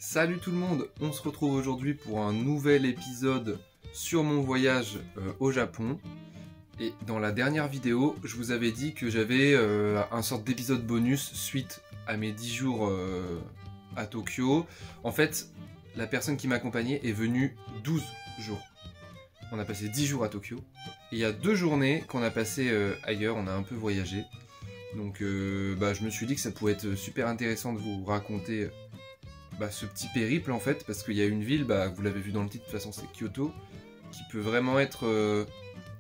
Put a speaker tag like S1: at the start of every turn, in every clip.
S1: Salut tout le monde, on se retrouve aujourd'hui pour un nouvel épisode sur mon voyage au Japon. Et dans la dernière vidéo, je vous avais dit que j'avais un sorte d'épisode bonus suite à mes 10 jours à Tokyo. En fait, la personne qui m'accompagnait est venue 12 jours. On a passé 10 jours à Tokyo. Et il y a 2 journées qu'on a passé ailleurs, on a un peu voyagé. Donc je me suis dit que ça pouvait être super intéressant de vous raconter ce petit périple en fait, parce qu'il y a une ville, vous l'avez vu dans le titre de toute façon, c'est Kyoto, qui peut vraiment être...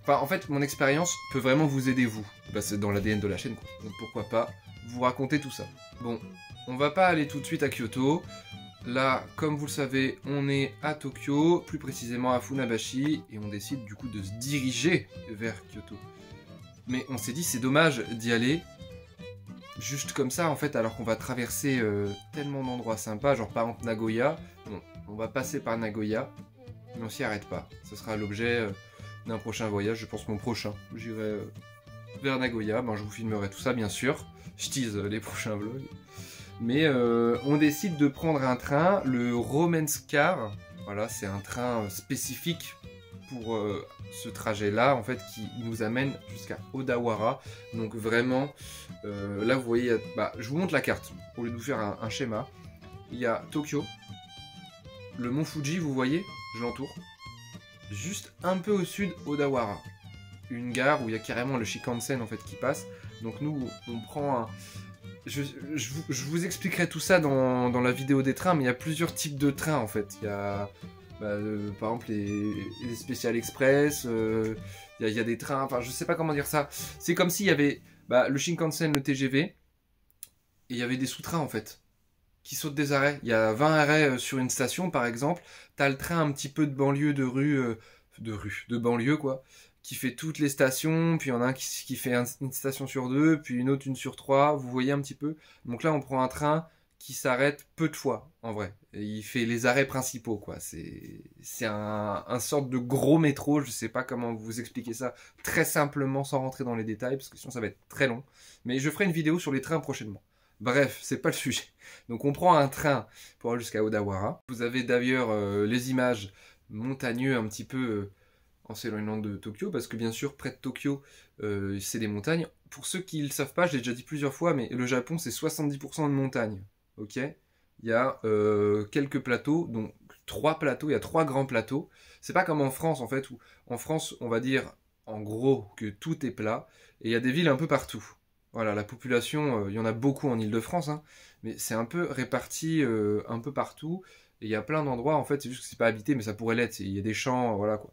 S1: Enfin en fait mon expérience peut vraiment vous aider vous, c'est dans l'ADN de la chaîne quoi. Donc pourquoi pas vous raconter tout ça. Bon, on va pas aller tout de suite à Kyoto, là comme vous le savez on est à Tokyo, plus précisément à Funabashi, et on décide du coup de se diriger vers Kyoto. Mais on s'est dit c'est dommage d'y aller juste comme ça en fait, alors qu'on va traverser tellement d'endroits sympas, genre par exemple Nagoya. Bon, on va passer par Nagoya, mais on s'y arrête pas. Ce sera l'objet d'un prochain voyage, je pense mon prochain. J'irai vers Nagoya, je vous filmerai tout ça bien sûr. Je tease les prochains vlogs. Mais on décide de prendre un train, le Romance Car. Voilà, c'est un train spécifique pour ce trajet-là, en fait, qui nous amène jusqu'à Odawara. Donc vraiment, là vous voyez, je vous montre la carte, au lieu de vous faire un schéma. Il y a Tokyo, le mont Fuji, vous voyez, je l'entoure. Juste un peu au sud, Odawara. Une gare où il y a carrément le Shinkansen, en fait, qui passe. Donc nous, on prend un... Je vous expliquerai tout ça dans la vidéo des trains, mais il y a plusieurs types de trains, en fait. Il y a... par exemple les Special Express, il y a des trains, enfin je sais pas comment dire ça, c'est comme s'il y avait le Shinkansen, le TGV, et il y avait des sous-trains en fait, qui sautent des arrêts. Il y a 20 arrêts sur une station par exemple, t'as le train un petit peu de banlieue, de banlieue quoi, qui fait toutes les stations, puis il y en a un qui fait une station sur 2, puis une autre une sur 3, vous voyez un petit peu. Donc là on prend un train qui s'arrête peu de fois, en vrai. Et il fait les arrêts principaux, quoi. C'est un sorte de gros métro, je sais pas comment vous expliquer ça très simplement, sans rentrer dans les détails, parce que sinon ça va être très long. Mais je ferai une vidéo sur les trains prochainement. Bref, c'est pas le sujet. Donc on prend un train pour aller jusqu'à Odawara. Vous avez d'ailleurs les images montagneuses un petit peu en s'éloignant de Tokyo, parce que bien sûr, près de Tokyo, c'est des montagnes. Pour ceux qui ne le savent pas, je l'ai déjà dit plusieurs fois, mais le Japon, c'est 70% de montagnes. Ok, il y a quelques plateaux, donc 3 plateaux, il y a 3 grands plateaux. C'est pas comme en France en fait, où en France on va dire en gros que tout est plat, et il y a des villes un peu partout. Voilà, la population, il y en a beaucoup en Île-de-France, hein, mais c'est un peu réparti un peu partout, et il y a plein d'endroits en fait, c'est juste que c'est pas habité, mais ça pourrait l'être, il y a des champs, voilà quoi.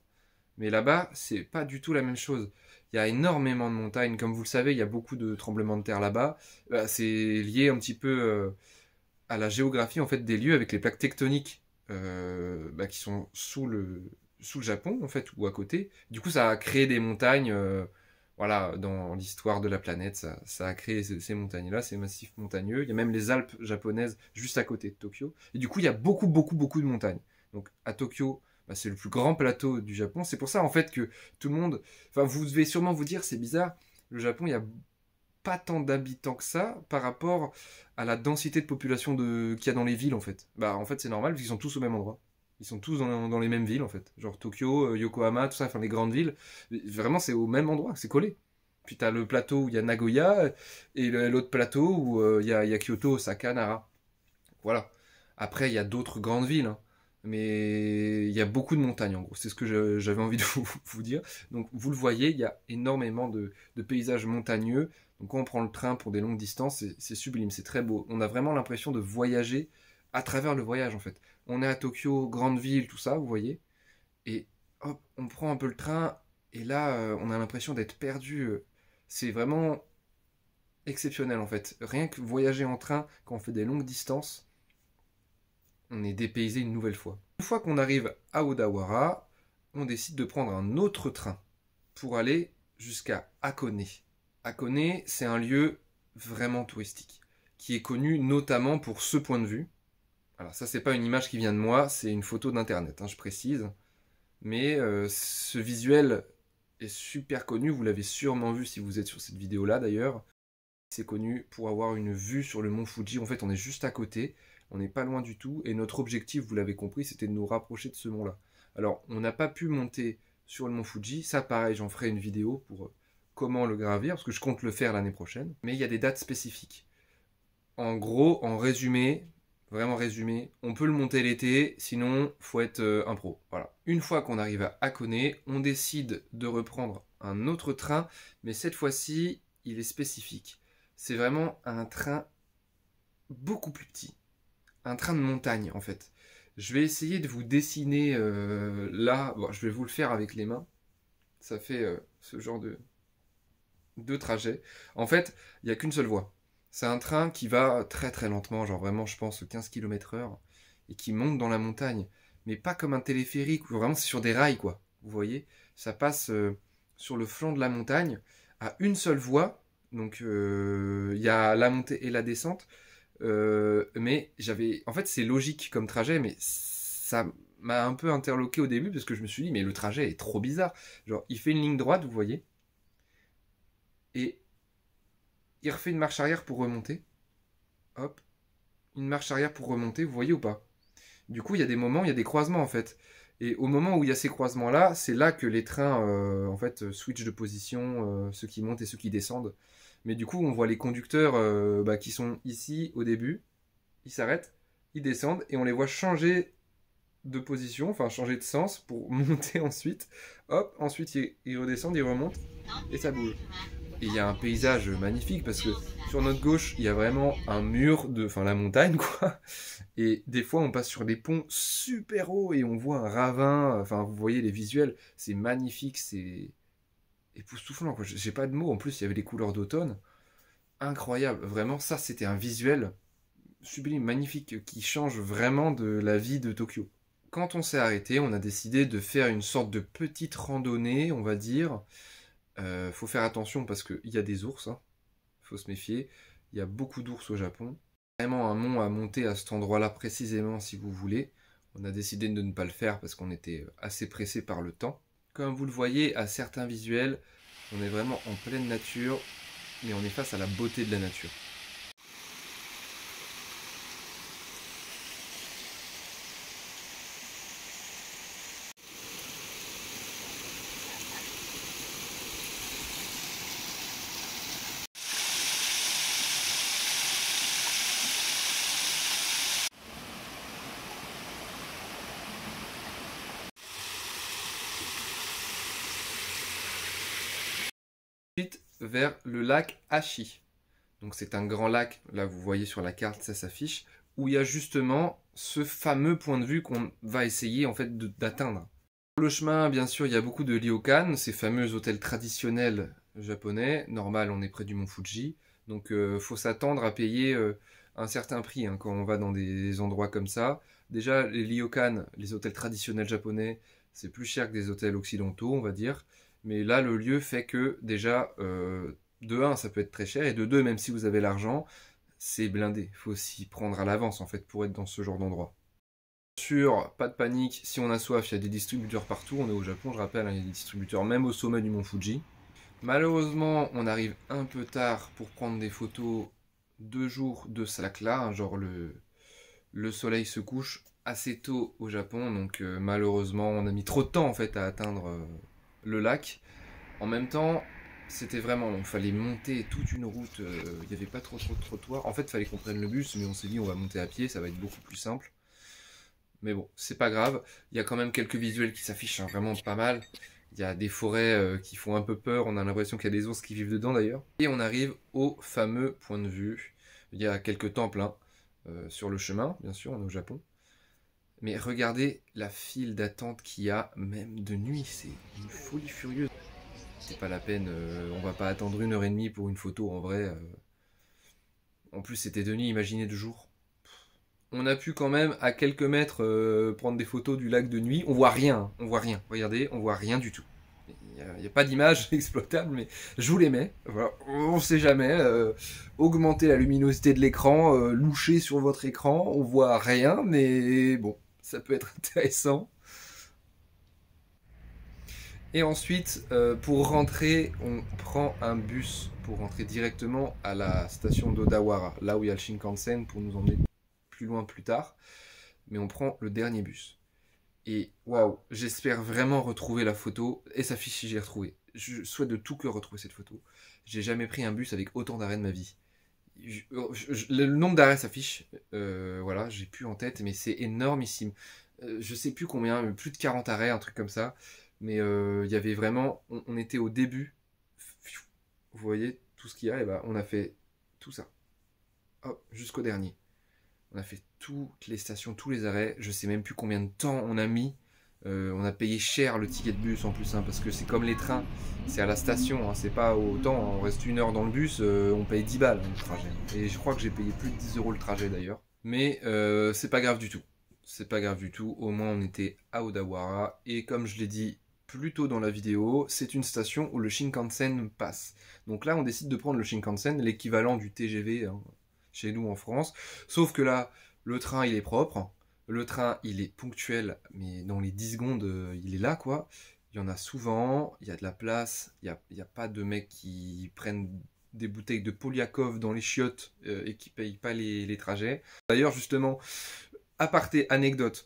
S1: Mais là-bas, c'est pas du tout la même chose. Il y a énormément de montagnes, comme vous le savez, il y a beaucoup de tremblements de terre là-bas. C'est lié un petit peu à la géographie en fait des lieux avec les plaques tectoniques qui sont sous le Japon en fait ou à côté. Du coup ça a créé des montagnes, voilà, dans l'histoire de la planète, ça a créé ces montagnes-là, ces massifs montagneux. Il y a même les Alpes japonaises juste à côté de Tokyo. Et du coup il y a beaucoup de montagnes. Donc à Tokyo, c'est le plus grand plateau du Japon. C'est pour ça en fait que tout le monde, enfin vous devez sûrement vous dire c'est bizarre, le Japon il y a pas tant d'habitants que ça par rapport à la densité de population qu'il y a dans les villes en fait. En fait c'est normal parce qu'ils sont tous au même endroit. Ils sont tous dans les mêmes villes en fait. Genre Tokyo, Yokohama, tout ça, enfin les grandes villes. Vraiment c'est au même endroit, c'est collé. Puis t'as le plateau où il y a Nagoya et l'autre plateau où il y a Kyoto, Osaka, Nara. Voilà. Après il y a d'autres grandes villes, hein. Mais il y a beaucoup de montagnes en gros, c'est ce que j'avais envie de vous dire. Donc vous le voyez, il y a énormément de paysages montagneux. Donc quand on prend le train pour des longues distances, c'est sublime, c'est très beau. On a vraiment l'impression de voyager à travers le voyage en fait. On est à Tokyo, grande ville, tout ça, vous voyez. Et hop, on prend un peu le train, et là on a l'impression d'être perdu. C'est vraiment exceptionnel en fait. Rien que voyager en train quand on fait des longues distances, on est dépaysé une nouvelle fois. Une fois qu'on arrive à Odawara, on décide de prendre un autre train pour aller jusqu'à Hakone. Hakone, c'est un lieu vraiment touristique, qui est connu notamment pour ce point de vue. Alors ça, c'est pas une image qui vient de moi, c'est une photo d'internet, hein, je précise. Mais ce visuel est super connu, vous l'avez sûrement vu si vous êtes sur cette vidéo-là d'ailleurs. C'est connu pour avoir une vue sur le mont Fuji, en fait on est juste à côté. On n'est pas loin du tout. Et notre objectif, vous l'avez compris, c'était de nous rapprocher de ce mont-là. Alors, on n'a pas pu monter sur le mont Fuji. Ça, pareil, j'en ferai une vidéo pour comment le gravir, parce que je compte le faire l'année prochaine. Mais il y a des dates spécifiques. En gros, en résumé, vraiment résumé, on peut le monter l'été, sinon faut être un pro. Voilà. Une fois qu'on arrive à Hakone, on décide de reprendre un autre train, mais cette fois-ci, il est spécifique. C'est vraiment un train beaucoup plus petit. Un train de montagne, en fait. Je vais essayer de vous dessiner là. Bon, je vais vous le faire avec les mains. Ça fait ce genre de trajet. En fait, il n'y a qu'une seule voie. C'est un train qui va très très lentement, genre vraiment, je pense, 15 km/h, et qui monte dans la montagne. Mais pas comme un téléphérique, où vraiment c'est sur des rails, quoi. Vous voyez, ça passe sur le flanc de la montagne, à une seule voie. Donc, il y a la montée et la descente. Mais j'avais... En fait, c'est logique comme trajet, mais ça m'a un peu interloqué au début, parce que je me suis dit, mais le trajet est trop bizarre. Genre, il fait une ligne droite, vous voyez, et il refait une marche arrière pour remonter. Hop. Une marche arrière pour remonter, vous voyez ou pas? Du coup, il y a des moments, il y a des croisements en fait. Et au moment où il y a ces croisements-là, c'est là que les trains en fait switchent de position, ceux qui montent et ceux qui descendent. Mais du coup, on voit les conducteurs qui sont ici au début. Ils s'arrêtent, ils descendent et on les voit changer de position, enfin changer de sens pour monter ensuite. Hop, ensuite ils redescendent, ils remontent et ça bouge. Et il y a un paysage magnifique parce que sur notre gauche, il y a vraiment un mur enfin la montagne quoi. Et des fois, on passe sur des ponts super hauts et on voit un ravin. Enfin, vous voyez les visuels, c'est magnifique, c'est époustouflant quoi. J'ai pas de mots. En plus, il y avait les couleurs d'automne, incroyable. Vraiment, ça, c'était un visuel sublime, magnifique, qui change vraiment de la vie de Tokyo. Quand on s'est arrêté, on a décidé de faire une sorte de petite randonnée, on va dire. Faut faire attention parce qu'il y a des ours, hein. Faut se méfier. Il y a beaucoup d'ours au Japon. Vraiment un mont à monter à cet endroit-là précisément si vous voulez. On a décidé de ne pas le faire parce qu'on était assez pressé par le temps. Comme vous le voyez à certains visuels, on est vraiment en pleine nature, mais on est face à la beauté de la nature. Ensuite, vers le lac Ashi. Donc c'est un grand lac, là vous voyez sur la carte, ça s'affiche, où il y a justement ce fameux point de vue qu'on va essayer en fait d'atteindre. Sur le chemin, bien sûr, il y a beaucoup de ryokan, ces fameux hôtels traditionnels japonais. Normal, on est près du mont Fuji, donc faut s'attendre à payer un certain prix hein, quand on va dans des endroits comme ça. Déjà, les ryokan, les hôtels traditionnels japonais, c'est plus cher que des hôtels occidentaux, on va dire. Mais là, le lieu fait que, déjà, de 1, ça peut être très cher, et de 2, même si vous avez l'argent, c'est blindé. Il faut s'y prendre à l'avance, en fait, pour être dans ce genre d'endroit. Bien sûr, pas de panique, si on a soif, il y a des distributeurs partout. On est au Japon, je rappelle, hein, il y a des distributeurs même au sommet du mont Fuji. Malheureusement, on arrive un peu tard pour prendre des photos 2 jours de ce lac-là, hein, genre le soleil se couche assez tôt au Japon, donc malheureusement, on a mis trop de temps, en fait, à atteindre... le lac. En même temps, c'était vraiment long. Il fallait monter toute une route. Il n'y avait pas trop de trottoirs. En fait, il fallait qu'on prenne le bus, mais on s'est dit on va monter à pied, ça va être beaucoup plus simple. Mais bon, c'est pas grave. Il y a quand même quelques visuels qui s'affichent, hein, vraiment pas mal. Il y a des forêts qui font un peu peur. On a l'impression qu'il y a des ours qui vivent dedans d'ailleurs. Et on arrive au fameux point de vue. Il y a quelques temples hein, sur le chemin, bien sûr, on est au Japon. Mais regardez la file d'attente qu'il y a, même de nuit, c'est une folie furieuse. C'est pas la peine, on va pas attendre 1h30 pour une photo en vrai. En plus c'était de nuit, imaginez de jour. On a pu quand même à quelques mètres prendre des photos du lac de nuit. On voit rien, on voit rien. Regardez, on voit rien du tout. Il n'y a pas d'image exploitable, mais je vous les mets. Voilà. On sait jamais. Augmenter la luminosité de l'écran, loucher sur votre écran, on voit rien, mais bon. Ça peut être intéressant. Et ensuite, pour rentrer, on prend un bus pour rentrer directement à la station d'Odawara, là où il y a le Shinkansen pour nous emmener plus loin plus tard. Mais on prend le dernier bus. Et waouh, j'espère vraiment retrouver la photo. Et ça fiche si j'ai retrouvé. Je souhaite de tout cœur retrouver cette photo. J'ai jamais pris un bus avec autant d'arrêts de ma vie. Le nombre d'arrêts s'affiche, voilà, j'ai plus en tête, mais c'est énormissime. Je sais plus combien, plus de 40 arrêts, un truc comme ça. Mais il y avait vraiment, on était au début. Vous voyez tout ce qu'il y a, et ben on a fait tout ça. Hop, jusqu'au dernier. On a fait toutes les stations, tous les arrêts. Je sais même plus combien de temps on a mis. On a payé cher le ticket de bus en plus, hein, parce que c'est comme les trains, c'est à la station, hein, c'est pas autant, on reste 1 heure dans le bus, on paye 10 balles le trajet. Et je crois que j'ai payé plus de 10 € le trajet d'ailleurs. Mais c'est pas grave du tout. C'est pas grave du tout, au moins on était à Odawara, et comme je l'ai dit plus tôt dans la vidéo, c'est une station où le Shinkansen passe. Donc là on décide de prendre le Shinkansen, l'équivalent du TGV hein, chez nous en France, sauf que là, le train il est propre. Le train, il est ponctuel, mais dans les 10 secondes, il est là, quoi. Il y en a souvent, il y a de la place, il n'y a pas de mecs qui prennent des bouteilles de Polyakov dans les chiottes et qui ne payent pas les trajets. D'ailleurs, justement, aparté, anecdote,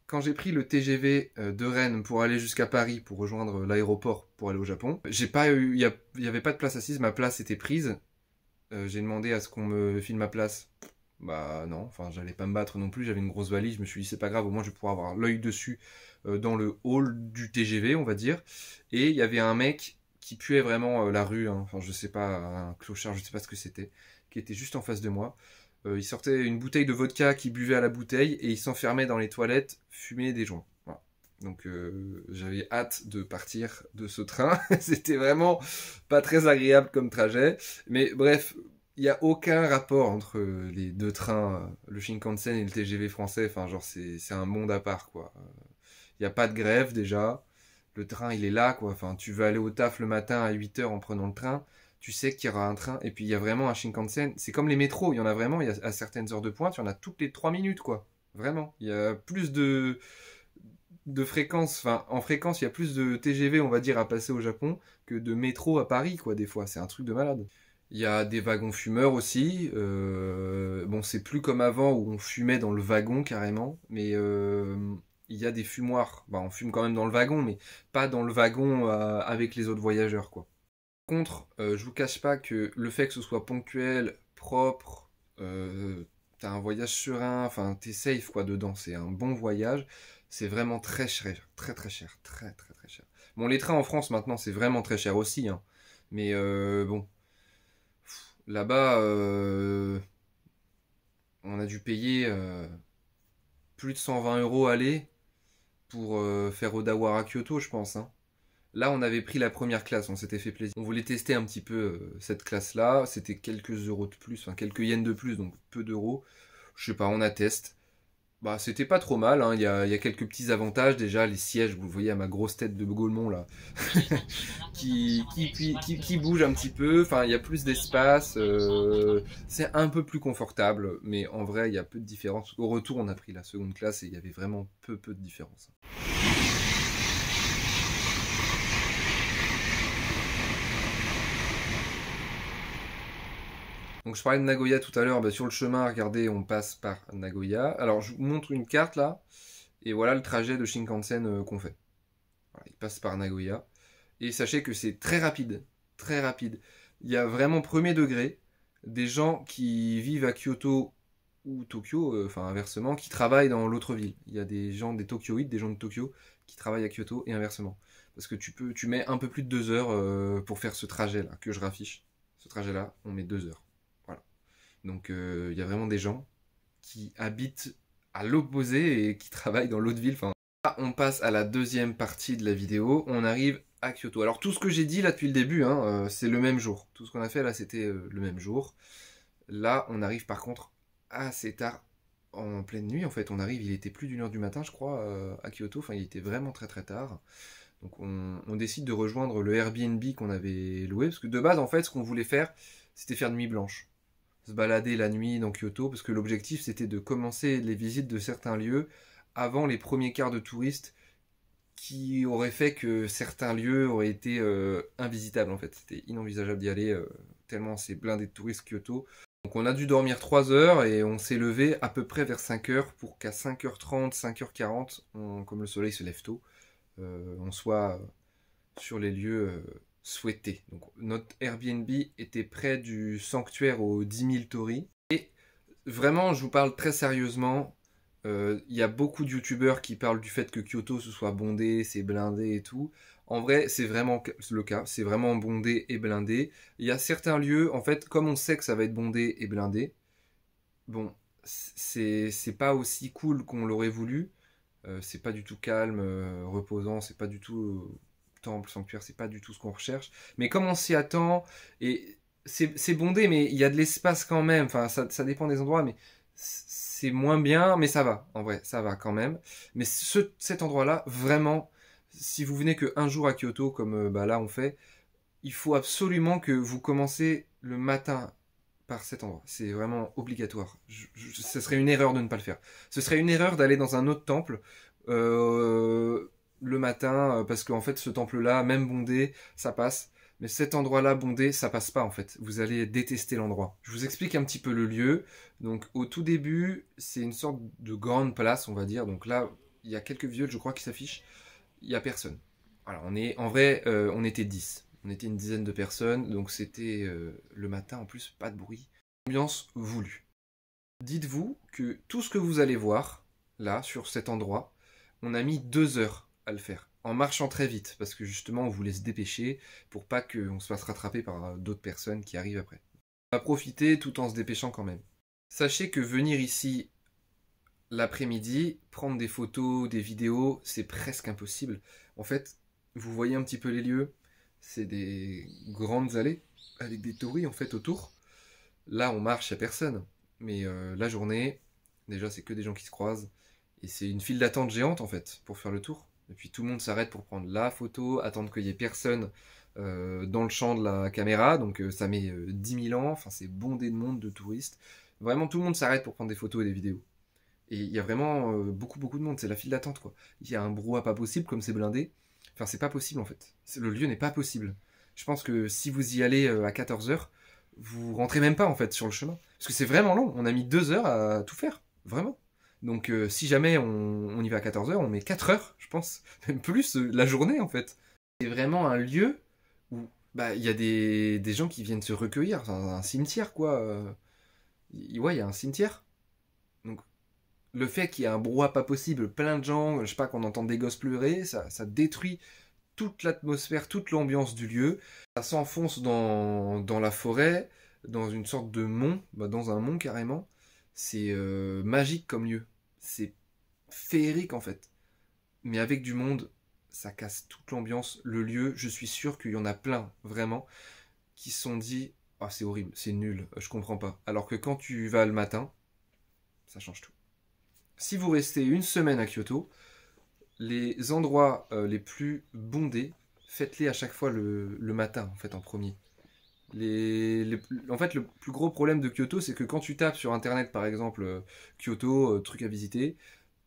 S1: quand j'ai pris le TGV de Rennes pour aller jusqu'à Paris, pour rejoindre l'aéroport pour aller au Japon, il n'y avait pas de place assise, ma place était prise. J'ai demandé à ce qu'on me file ma place. Bah non, enfin j'allais pas me battre non plus, j'avais une grosse valise, je me suis dit c'est pas grave, au moins je vais pouvoir avoir l'œil dessus dans le hall du TGV on va dire. Et il y avait un mec qui puait vraiment la rue, hein. Enfin je sais pas, un clochard, je sais pas ce que c'était, qui était juste en face de moi. Il sortait une bouteille de vodka qu'il buvait à la bouteille et il s'enfermait dans les toilettes, fumait des joints. Voilà. Donc j'avais hâte de partir de ce train, c'était vraiment pas très agréable comme trajet, mais bref, il n'y a aucun rapport entre les deux trains, le Shinkansen et le TGV français, enfin genre c'est un monde à part quoi. Il n'y a pas de grève déjà, le train il est là quoi, enfin tu veux aller au taf le matin à 8 h en prenant le train, tu sais qu'il y aura un train, et puis il y a vraiment un Shinkansen, c'est comme les métros, il y en a vraiment, il y a à certaines heures de pointe, il y en a toutes les 3 minutes quoi, vraiment. Il y a plus de fréquence, enfin en fréquence il y a plus de TGV on va dire à passer au Japon que de métro à Paris quoi des fois, c'est un truc de malade. Il y a des wagons fumeurs aussi. Bon, c'est plus comme avant où on fumait dans le wagon carrément, mais il y a des fumoirs. Bah, on fume quand même dans le wagon, mais pas dans le wagon avec les autres voyageurs, quoi. Par contre, je vous cache pas que le fait que ce soit ponctuel, propre, t'as un voyage serein, enfin t'es safe quoi dedans, c'est un bon voyage. C'est vraiment très cher, très très cher, très très très cher. Bon, les trains en France maintenant c'est vraiment très cher aussi, hein. Mais bon. Là-bas, on a dû payer plus de 120 € aller pour faire Odawara Kyoto, je pense. Hein. Là, on avait pris la première classe, on s'était fait plaisir. On voulait tester un petit peu cette classe-là. C'était quelques euros de plus, enfin quelques yens de plus, donc peu d'euros. Je sais pas, on atteste. Bah, c'était pas trop mal, hein. Il y a quelques petits avantages. Déjà, les sièges, vous le voyez à ma grosse tête de Gaulmont là, qui bouge un petit peu. Enfin, il y a plus d'espace. C'est un peu plus confortable, mais en vrai, il y a peu de différence. Au retour, on a pris la seconde classe et il y avait vraiment peu de différence. Donc je parlais de Nagoya tout à l'heure, bah, sur le chemin, regardez, on passe par Nagoya. Alors je vous montre une carte là, et voilà le trajet de Shinkansen qu'on fait. Voilà, il passe par Nagoya. Et sachez que c'est très rapide, très rapide. Il y a vraiment premier degré des gens qui vivent à Kyoto ou Tokyo, enfin inversement, qui travaillent dans l'autre ville. Il y a des gens, des Tokyoïdes, des gens de Tokyo, qui travaillent à Kyoto et inversement. Parce que tu mets un peu plus de 2 heures pour faire ce trajet là, que je raffiche. Ce trajet là, on met 2 heures. Donc il y a vraiment des gens qui habitent à l'opposé et qui travaillent dans l'autre ville. Enfin, là, on passe à la deuxième partie de la vidéo. On arrive à Kyoto. Alors tout ce que j'ai dit là depuis le début, hein, c'est le même jour. Tout ce qu'on a fait là, c'était le même jour. Là, on arrive par contre assez tard, en pleine nuit. En fait, on arrive, il était plus d'1 h du matin, je crois, à Kyoto. Enfin, il était vraiment très très tard. Donc on décide de rejoindre le Airbnb qu'on avait loué. Parce que de base, en fait, ce qu'on voulait faire, c'était faire nuit blanche. Se balader la nuit dans Kyoto, parce que l'objectif c'était de commencer les visites de certains lieux avant les premiers quarts de touristes qui auraient fait que certains lieux auraient été invisitables en fait. C'était inenvisageable d'y aller tellement c'est blindé de touristes Kyoto. Donc on a dû dormir 3 heures et on s'est levé à peu près vers 5 heures pour qu'à 5h30, 5h40, comme le soleil se lève tôt, on soit sur les lieux souhaités. Donc notre Airbnb était près du sanctuaire aux 10 000 torii. Et vraiment, je vous parle très sérieusement, il y a beaucoup de youtubeurs qui parlent du fait que Kyoto se soit bondé, c'est blindé et tout. En vrai, c'est vraiment le cas, c'est vraiment bondé et blindé. Il y a certains lieux, en fait, comme on sait que ça va être bondé et blindé, bon, c'est pas aussi cool qu'on l'aurait voulu. C'est pas du tout calme, reposant, c'est pas du tout temple, sanctuaire, c'est pas du tout ce qu'on recherche. Mais comme on s'y attend, et c'est bondé, mais il y a de l'espace quand même. Enfin, ça dépend des endroits, mais c'est moins bien, mais ça va. En vrai, ça va quand même. Mais cet endroit-là, vraiment, si vous venez que un jour à Kyoto, comme bah, là on fait, il faut absolument que vous commencez le matin par cet endroit. C'est vraiment obligatoire. Ce serait une erreur de ne pas le faire. Ce serait une erreur d'aller dans un autre temple le matin, parce qu'en fait, ce temple-là, même bondé, ça passe. Mais cet endroit-là, bondé, ça passe pas en fait. Vous allez détester l'endroit. Je vous explique un petit peu le lieu. Donc, au tout début, c'est une sorte de grande place, on va dire. Donc là, il y a quelques viols, je crois, qui s'affichent. Il y a personne. Alors, en vrai, on était 10. On était une dizaine de personnes, donc c'était le matin en plus, pas de bruit. Ambiance voulue. Dites-vous que tout ce que vous allez voir, là, sur cet endroit, on a mis 2 heures à le faire, en marchant très vite, parce que justement on voulait se dépêcher pour pas qu'on se fasse rattraper par d'autres personnes qui arrivent après. On va profiter tout en se dépêchant quand même. Sachez que venir ici l'après-midi, prendre des photos, des vidéos, c'est presque impossible. En fait, vous voyez un petit peu les lieux, c'est des grandes allées avec des torii en fait autour. Là, on marche, il n'y a personne. Mais la journée, déjà, c'est que des gens qui se croisent. Et c'est une file d'attente géante en fait pour faire le tour. Et puis tout le monde s'arrête pour prendre la photo, attendre qu'il y ait personne dans le champ de la caméra. Donc ça met 10 000 ans. Enfin, c'est bondé de monde, de touristes. Vraiment, tout le monde s'arrête pour prendre des photos et des vidéos. Et il y a vraiment beaucoup de monde. C'est la file d'attente quoi. Il y a un brouhaha pas possible comme c'est blindé. Enfin, c'est pas possible en fait. Le lieu n'est pas possible. Je pense que si vous y allez à 14 heures, vous rentrez même pas en fait sur le chemin. Parce que c'est vraiment long. On a mis 2 heures à tout faire. Vraiment. Donc si jamais on y va à 14 heures, on met 4 heures, je pense. Même plus la journée en fait. C'est vraiment un lieu où bah, il y a des gens qui viennent se recueillir. Enfin, un cimetière quoi. Ouais, il y a un cimetière. Donc le fait qu'il y ait un brouhaha pas possible, plein de gens, je sais pas, qu'on entend des gosses pleurer, ça détruit toute l'atmosphère, toute l'ambiance du lieu. Ça s'enfonce dans la forêt, dans une sorte de mont, bah dans un mont carrément. C'est magique comme lieu. C'est féerique en fait. Mais avec du monde, ça casse toute l'ambiance. Le lieu, je suis sûr qu'il y en a plein, vraiment, qui se sont dit « Ah, c'est horrible, c'est nul, je comprends pas. » Alors que quand tu vas le matin, ça change tout. Si vous restez une semaine à Kyoto, les endroits les plus bondés, faites-les à chaque fois le matin, en fait, en premier. En fait, le plus gros problème de Kyoto, c'est que quand tu tapes sur internet, par exemple, Kyoto, trucs à visiter,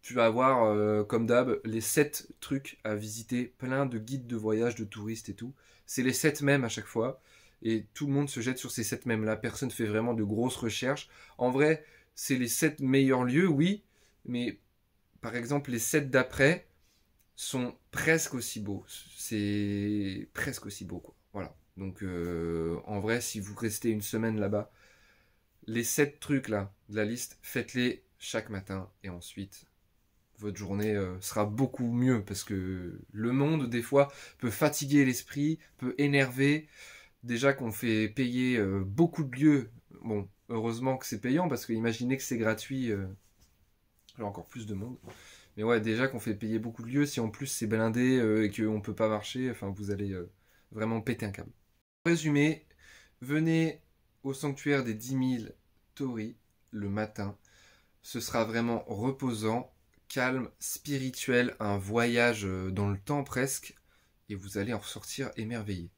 S1: tu vas avoir, comme d'hab, les 7 trucs à visiter, plein de guides de voyage, de touristes et tout. C'est les 7 mêmes à chaque fois, et tout le monde se jette sur ces 7 mêmes-là. Personne fait vraiment de grosses recherches. En vrai, c'est les 7 meilleurs lieux, oui, mais par exemple, les 7 d'après sont presque aussi beaux. C'est presque aussi beau, quoi. Voilà. Donc, en vrai, si vous restez une semaine là-bas, les 7 trucs là de la liste, faites-les chaque matin et ensuite, votre journée sera beaucoup mieux parce que le monde, des fois, peut fatiguer l'esprit, peut énerver. Déjà qu'on fait payer beaucoup de lieux. Bon, heureusement que c'est payant parce que imaginez que c'est gratuit, il y a encore plus de monde. Mais ouais, déjà qu'on fait payer beaucoup de lieux, si en plus c'est blindé et qu'on peut pas marcher, enfin vous allez vraiment péter un câble. Pour résumer, venez au sanctuaire des 10 000 torii le matin. Ce sera vraiment reposant, calme, spirituel, un voyage dans le temps presque, et vous allez en ressortir émerveillé.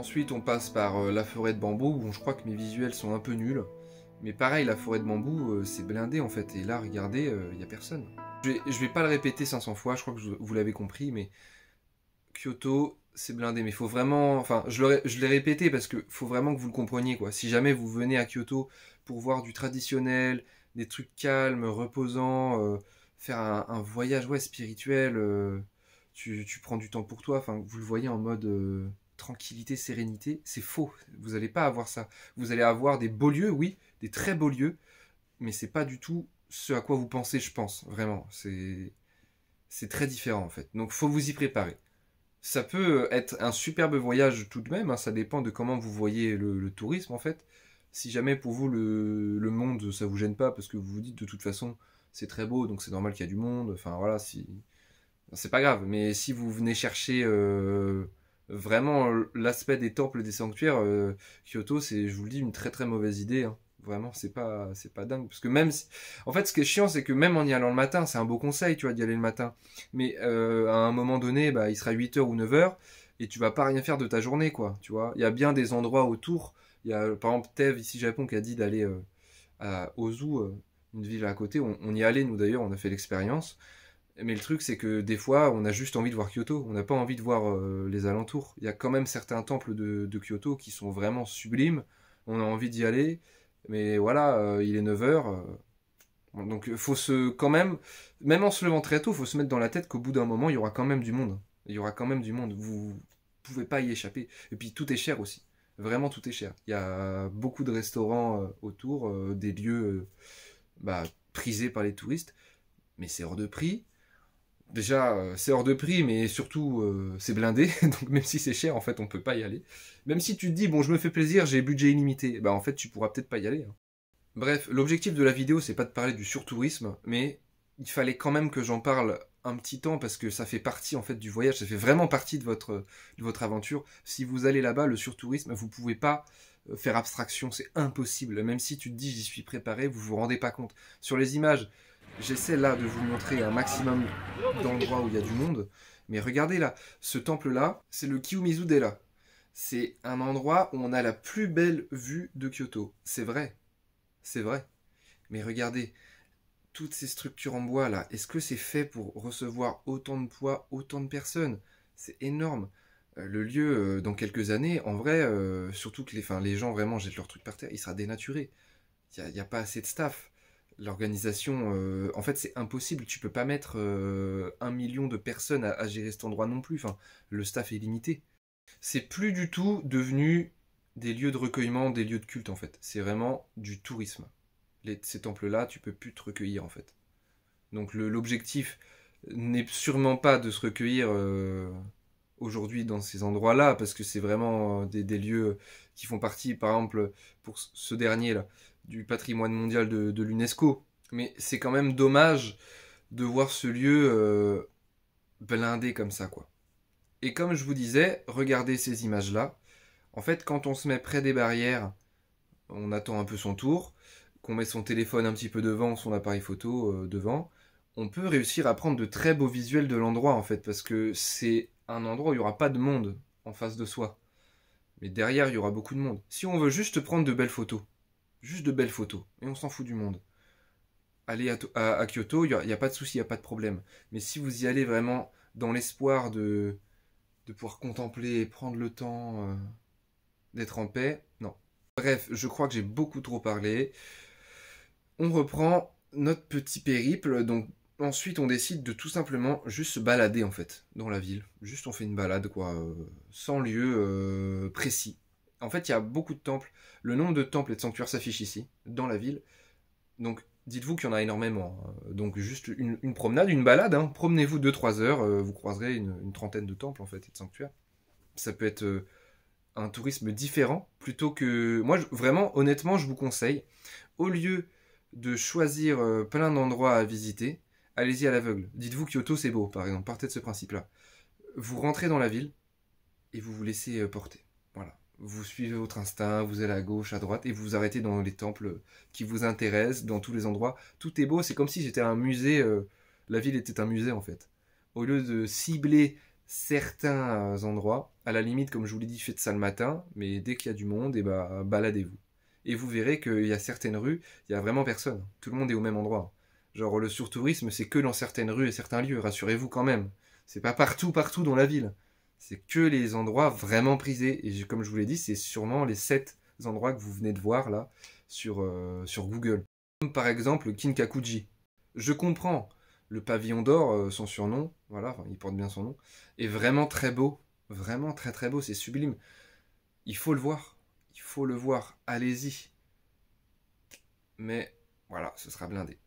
S1: Ensuite, on passe par la forêt de bambou, où je crois que mes visuels sont un peu nuls. Mais pareil, la forêt de bambou, c'est blindé en fait. Et là, regardez, il n'y a personne. Je vais pas le répéter 500 fois, je crois que vous l'avez compris, mais Kyoto, c'est blindé. Mais il faut vraiment... Enfin, je l'ai répété parce que faut vraiment que vous le compreniez, quoi. Si jamais vous venez à Kyoto pour voir du traditionnel, des trucs calmes, reposants, faire un voyage spirituel, tu prends du temps pour toi, enfin, vous le voyez en mode tranquillité, sérénité, c'est faux. Vous n'allez pas avoir ça. Vous allez avoir des beaux lieux, oui, des très beaux lieux, mais c'est pas du tout ce à quoi vous pensez, je pense, vraiment. C'est très différent, en fait. Donc, faut vous y préparer. Ça peut être un superbe voyage tout de même, hein, ça dépend de comment vous voyez le tourisme, en fait. Si jamais pour vous le monde ça vous gêne pas parce que vous vous dites de toute façon c'est très beau donc c'est normal qu'il y a du monde, enfin voilà, si c'est pas grave, mais si vous venez chercher vraiment l'aspect des temples, des sanctuaires, Kyoto c'est, je vous le dis, une très très mauvaise idée, hein. Vraiment c'est pas dingue parce que même si... en fait ce qui est chiant c'est que même en y allant le matin, c'est un beau conseil tu vois d'y aller le matin, mais à un moment donné bah, il sera 8 heures ou 9 heures et tu vas pas rien faire de ta journée quoi, tu vois. Il y a bien des endroits autour. Il y a par exemple Tev ici Japon qui a dit d'aller à Ozu, une ville à côté. On y allait nous d'ailleurs, on a fait l'expérience. Mais le truc c'est que des fois on a juste envie de voir Kyoto, on n'a pas envie de voir les alentours. Il y a quand même certains temples de Kyoto qui sont vraiment sublimes. On a envie d'y aller, mais voilà, il est 9 heures. Donc faut se quand même en se levant très tôt, faut se mettre dans la tête qu'au bout d'un moment il y aura quand même du monde. Il y aura quand même du monde. Vous pouvez pas y échapper. Et puis tout est cher aussi. Vraiment, tout est cher. Il y a beaucoup de restaurants autour, des lieux bah, prisés par les touristes, mais c'est hors de prix. Déjà, c'est hors de prix, mais surtout, c'est blindé. Donc même si c'est cher, en fait, on peut pas y aller. Même si tu te dis, bon, je me fais plaisir, j'ai budget illimité, bah en fait, tu pourras peut-être pas y aller, hein. Bref, l'objectif de la vidéo, c'est pas de parler du surtourisme, mais il fallait quand même que j'en parle un petit temps parce que ça fait partie en fait du voyage, ça fait vraiment partie de votre aventure. Si vous allez là-bas, le surtourisme, vous pouvez pas faire abstraction, c'est impossible. Même si tu te dis j'y suis préparé, vous vous rendez pas compte. Sur les images, j'essaie là de vous montrer un maximum d'endroits où il y a du monde, mais regardez là, ce temple-là, c'est le Kiyomizu-dera. C'est un endroit où on a la plus belle vue de Kyoto. C'est vrai. C'est vrai. Mais regardez, toutes ces structures en bois là, est-ce que c'est fait pour recevoir autant de poids, autant de personnes? C'est énorme. Le lieu, dans quelques années, en vrai, surtout que les gens vraiment jettent leurs trucs par terre, il sera dénaturé. Il n'y a pas assez de staff. L'organisation, en fait, c'est impossible. Tu peux pas mettre 1 million de personnes à gérer cet endroit non plus. Enfin, le staff est limité. C'est plus du tout devenu des lieux de recueillement, des lieux de culte en fait. C'est vraiment du tourisme. Ces temples-là, tu peux plus te recueillir en fait. Donc l'objectif n'est sûrement pas de se recueillir aujourd'hui dans ces endroits-là, parce que c'est vraiment des lieux qui font partie, par exemple, pour ce dernier-là, du patrimoine mondial de l'UNESCO. Mais c'est quand même dommage de voir ce lieu blindé comme ça, quoi. Et comme je vous disais, regardez ces images-là. En fait, quand on se met près des barrières, on attend un peu son tour, qu'on met son téléphone un petit peu devant, son appareil photo devant, on peut réussir à prendre de très beaux visuels de l'endroit, en fait, parce que c'est un endroit où il n'y aura pas de monde en face de soi. Mais derrière, il y aura beaucoup de monde. Si on veut juste prendre de belles photos, juste de belles photos, et on s'en fout du monde, allez à Kyoto, il n'y a pas de souci, il n'y a pas de problème. Mais si vous y allez vraiment dans l'espoir de pouvoir contempler et prendre le temps d'être en paix, non. Bref, je crois que j'ai beaucoup trop parlé. On reprend notre petit périple, donc ensuite on décide de tout simplement juste se balader en fait, dans la ville. Juste on fait une balade quoi, sans lieu précis. En fait il y a beaucoup de temples, le nombre de temples et de sanctuaires s'affiche ici, dans la ville. Donc dites-vous qu'il y en a énormément. Donc juste une promenade, une balade, hein. Promenez-vous 2-3 heures, vous croiserez une trentaine de temples en fait et de sanctuaires. Ça peut être un tourisme différent, plutôt que... Moi vraiment, honnêtement, je vous conseille, au lieu de choisir plein d'endroits à visiter, allez-y à l'aveugle. Dites-vous Kyoto c'est beau par exemple, partez de ce principe-là. Vous rentrez dans la ville et vous vous laissez porter. Voilà. Vous suivez votre instinct, vous allez à gauche, à droite, et vous vous arrêtez dans les temples qui vous intéressent, dans tous les endroits. Tout est beau, c'est comme si j'étais un musée, la ville était un musée en fait. Au lieu de cibler certains endroits, À la limite, comme je vous l'ai dit, faites ça le matin, mais dès qu'il y a du monde, et bah, baladez-vous. Et vous verrez qu'il y a certaines rues, il y a vraiment personne. Tout le monde est au même endroit. Genre, le surtourisme, c'est que dans certaines rues et certains lieux, rassurez-vous quand même. C'est pas partout dans la ville. C'est que les endroits vraiment prisés. Et comme je vous l'ai dit, c'est sûrement les 7 endroits que vous venez de voir là sur Google. Comme par exemple Kinkakuji. Je comprends. Le pavillon d'or, son surnom, voilà, enfin, il porte bien son nom, est vraiment très beau. Vraiment très très beau, c'est sublime. Il faut le voir. Il faut le voir. Allez-y. Mais voilà, ce sera blindé.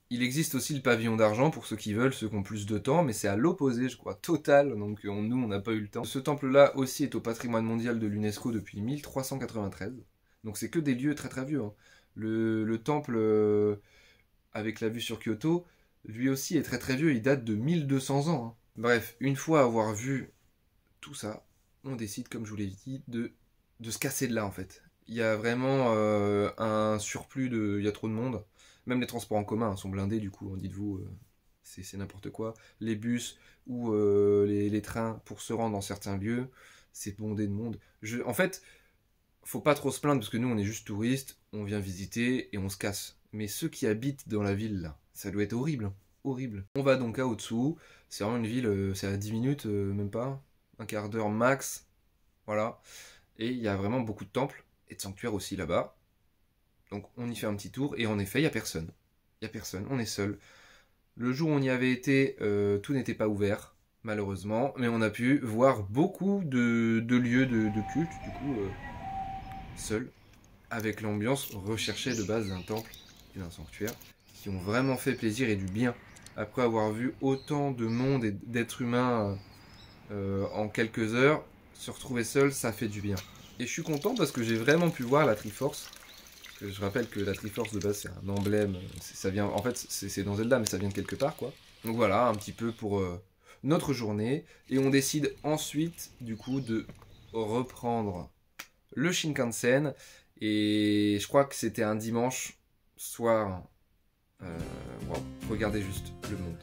S1: Il existe aussi le pavillon d'argent pour ceux qui veulent, ceux qui ont plus de temps, mais c'est à l'opposé, je crois, total, donc nous, on n'a pas eu le temps. Ce temple-là aussi est au patrimoine mondial de l'UNESCO depuis 1393, donc c'est que des lieux très très vieux. Hein. Le temple avec la vue sur Kyoto, lui aussi est très très vieux, il date de 1200 ans. Hein. Bref, une fois avoir vu tout ça, on décide, comme je vous l'ai dit, de se casser de là en fait. Il y a vraiment un surplus de... Il y a trop de monde. Même les transports en commun sont blindés du coup, dites-vous, c'est n'importe quoi. Les bus ou les trains pour se rendre dans certains lieux, c'est bondé de monde. En fait, faut pas trop se plaindre parce que nous on est juste touristes, on vient visiter et on se casse. Mais ceux qui habitent dans la ville là, ça doit être horrible. Horrible. On va donc à Otsu, c'est vraiment une ville, c'est à 10 minutes, même pas, un quart d'heure max, voilà. Et il y a vraiment beaucoup de temples et de sanctuaires aussi là-bas. Donc on y fait un petit tour et en effet il n'y a personne. Il n'y a personne, on est seul. Le jour où on y avait été, tout n'était pas ouvert, malheureusement, mais on a pu voir beaucoup de lieux de culte, du coup, seul, avec l'ambiance recherchée de base d'un temple et d'un sanctuaire, qui ont vraiment fait plaisir et du bien. Après avoir vu autant de monde et d'êtres humains en quelques heures, se retrouver seul, ça fait du bien. Et je suis content parce que j'ai vraiment pu voir la Triforce. Je rappelle que la Triforce de base c'est un emblème, ça vient, en fait c'est dans Zelda mais ça vient de quelque part quoi. Donc voilà, un petit peu pour notre journée. Et on décide ensuite du coup de reprendre le Shinkansen. Et je crois que c'était un dimanche soir. Wow, regardez juste le monde.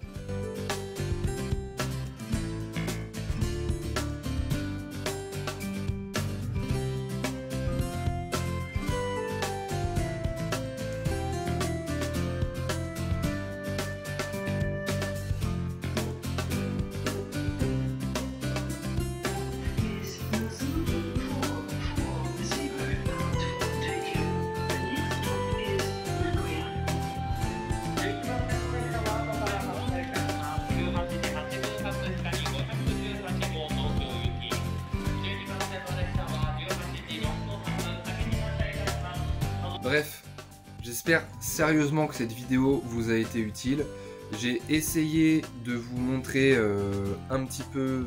S1: Bref, j'espère sérieusement que cette vidéo vous a été utile. J'ai essayé de vous montrer un petit peu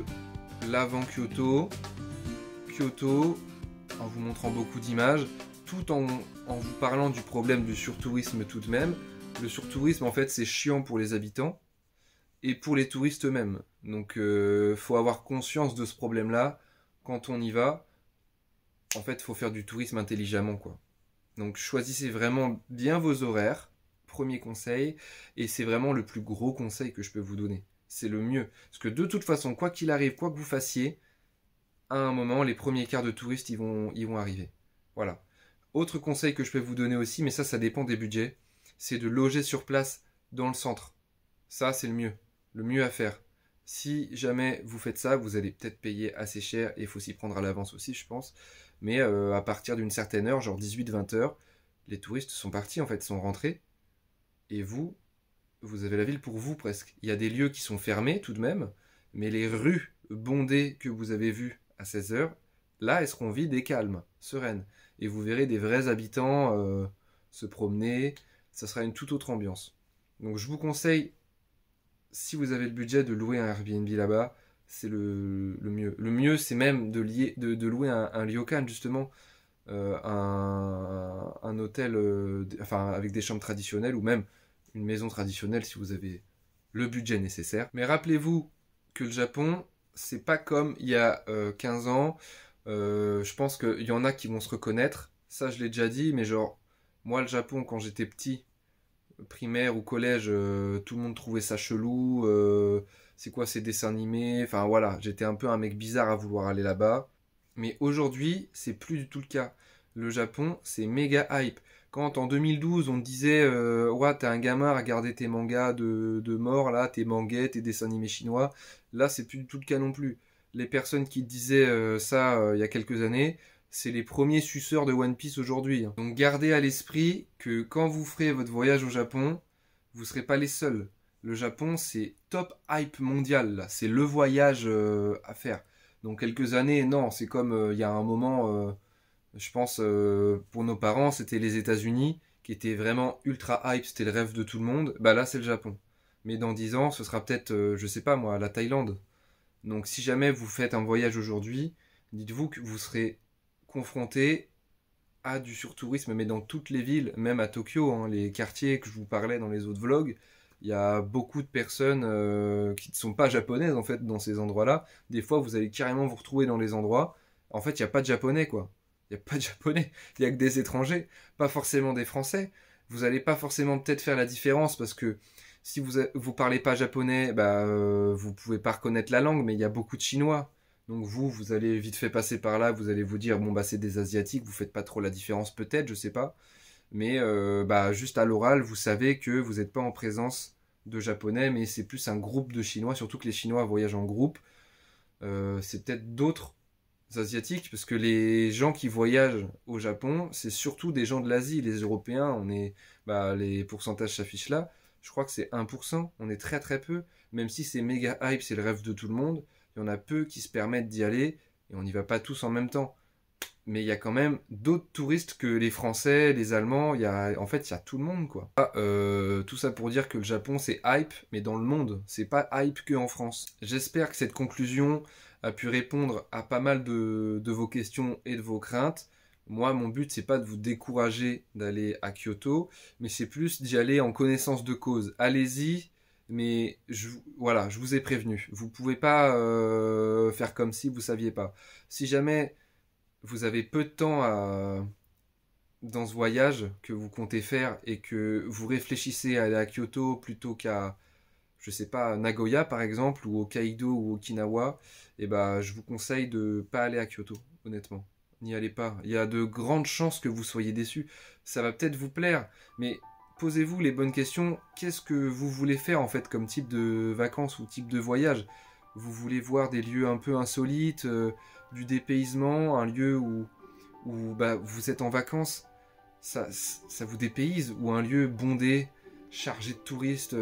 S1: l'avant Kyoto, en vous montrant beaucoup d'images, tout en vous parlant du problème du surtourisme tout de même. Le surtourisme, en fait, c'est chiant pour les habitants et pour les touristes eux-mêmes. Donc, faut avoir conscience de ce problème-là quand on y va. En fait, faut faire du tourisme intelligemment, quoi. Donc choisissez vraiment bien vos horaires, premier conseil, et c'est vraiment le plus gros conseil que je peux vous donner. C'est le mieux. Parce que de toute façon, quoi qu'il arrive, quoi que vous fassiez, à un moment, les premiers quarts de touristes, ils vont arriver. Voilà. Autre conseil que je peux vous donner aussi, mais ça dépend des budgets, c'est de loger sur place dans le centre. Ça, c'est le mieux à faire. Si jamais vous faites ça, vous allez peut-être payer assez cher, et il faut s'y prendre à l'avance aussi, je pense. Mais à partir d'une certaine heure, genre 18-20 heures, les touristes sont partis, en fait, sont rentrés. Et vous avez la ville pour vous presque. Il y a des lieux qui sont fermés tout de même, mais les rues bondées que vous avez vues à 16 heures, là, elles seront vides et calmes, sereines. Et vous verrez des vrais habitants se promener. Ça sera une toute autre ambiance. Donc je vous conseille, si vous avez le budget, de louer un Airbnb là-bas. C'est le mieux. Le mieux, c'est même de louer un ryokan, justement, un hôtel enfin, avec des chambres traditionnelles, ou même une maison traditionnelle si vous avez le budget nécessaire. Mais rappelez-vous que le Japon, c'est pas comme il y a 15 ans. Je pense qu'il y en a qui vont se reconnaître. Ça, je l'ai déjà dit, mais genre, moi, le Japon, quand j'étais petit, primaire ou collège, tout le monde trouvait ça chelou. C'est quoi ces dessins animés? Enfin voilà, j'étais un peu un mec bizarre à vouloir aller là-bas. Mais aujourd'hui, c'est plus du tout le cas. Le Japon, c'est méga hype. Quand en 2012, on te disait ouais, t'es un gamin à regarder tes mangas de mort, là, tes mangas, tes dessins animés chinois, là, c'est plus du tout le cas non plus. Les personnes qui disaient ça il y a quelques années, c'est les premiers suceurs de One Piece aujourd'hui. Donc gardez à l'esprit que quand vous ferez votre voyage au Japon, vous ne serez pas les seuls. Le Japon, c'est top hype mondial, là. C'est le voyage à faire. Donc quelques années, non, c'est comme il y a un moment, je pense, pour nos parents, c'était les États-Unis qui étaient vraiment ultra hype, c'était le rêve de tout le monde. Bah là, c'est le Japon. Mais dans 10 ans, ce sera peut-être, je sais pas moi, la Thaïlande. Donc si jamais vous faites un voyage aujourd'hui, dites-vous que vous serez confronté à du surtourisme, mais dans toutes les villes, même à Tokyo, hein, les quartiers que je vous parlais dans les autres vlogs, il y a beaucoup de personnes qui ne sont pas japonaises en fait dans ces endroits-là. Des fois, vous allez carrément vous retrouver dans les endroits. En fait, il n'y a pas de japonais quoi. Il n'y a pas de japonais. Il n'y a que des étrangers, pas forcément des français. Vous n'allez pas forcément peut-être faire la différence parce que si vous parlez pas japonais, bah vous pouvez pas reconnaître la langue, mais il y a beaucoup de chinois. Donc vous allez vite fait passer par là, vous allez vous dire bon bah c'est des asiatiques, vous faites pas trop la différence peut-être, je sais pas, mais bah juste à l'oral, vous savez que vous n'êtes pas en présence de japonais, mais c'est plus un groupe de chinois, surtout que les chinois voyagent en groupe. C'est peut-être d'autres asiatiques, parce que les gens qui voyagent au Japon, c'est surtout des gens de l'Asie, les Européens, on est, bah, les pourcentages s'affichent là, je crois que c'est 1%, on est très très peu, même si c'est méga hype, c'est le rêve de tout le monde, il y en a peu qui se permettent d'y aller, et on n'y va pas tous en même temps. Mais il y a quand même d'autres touristes que les Français, les Allemands, en fait, il y a tout le monde, quoi. Tout ça pour dire que le Japon, c'est hype, mais dans le monde, c'est pas hype que en France. J'espère que cette conclusion a pu répondre à pas mal de vos questions et de vos craintes. Moi, mon but, c'est pas de vous décourager d'aller à Kyoto, mais c'est plus d'y aller en connaissance de cause. Allez-y, mais voilà, je vous ai prévenu. Vous pouvez pas faire comme si vous saviez pas. Si jamais vous avez peu de temps dans ce voyage que vous comptez faire et que vous réfléchissez à aller à Kyoto plutôt qu'à, je sais pas, Nagoya par exemple, ou Hokkaido ou Okinawa, et ben, je vous conseille de pas aller à Kyoto, honnêtement. N'y allez pas. Il y a de grandes chances que vous soyez déçus. Ça va peut-être vous plaire, mais posez-vous les bonnes questions. Qu'est-ce que vous voulez faire en fait comme type de vacances ou type de voyage? Vous voulez voir des lieux un peu insolites, du dépaysement, un lieu où bah, vous êtes en vacances, ça vous dépayse, ou un lieu bondé, chargé de touristes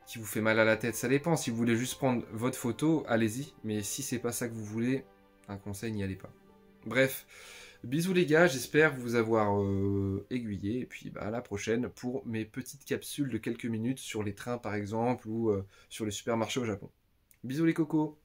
S1: qui vous fait mal à la tête, ça dépend. Si vous voulez juste prendre votre photo, allez-y, mais si c'est pas ça que vous voulez, un conseil, n'y allez pas. Bref, bisous les gars, j'espère vous avoir aiguillé, et puis bah, à la prochaine pour mes petites capsules de quelques minutes sur les trains par exemple, ou sur les supermarchés au Japon. Bisous les cocos!